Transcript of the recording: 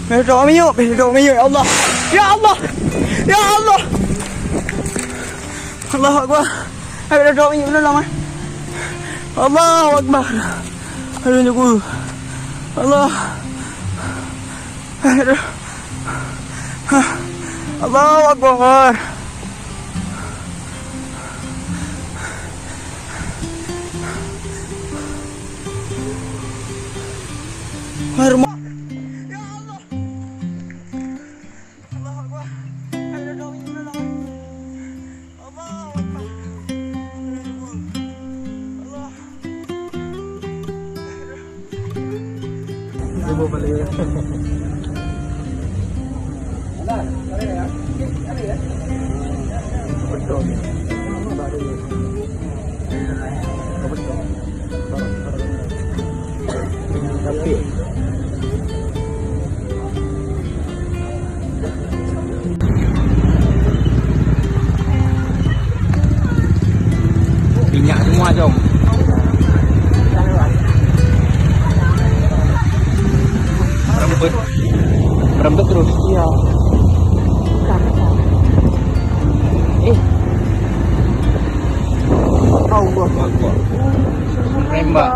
Berdoa yuk, ya Allah. Ya Allah. Ya Allah. Allahu Akbar. Ayo berdoa yuk dulu lama. Allahu Akbar. Aduh aku. Allah. Aduh. Allahu Akbar. Harma. Ya Allah. Allahu Akbar. Ayo berdoa yuk dulu lama. Allahu Akbar. Allah. Ibu balik. Betul. Tapi minyak semua jom. Merembet terus. Iya. Allah. Nembak.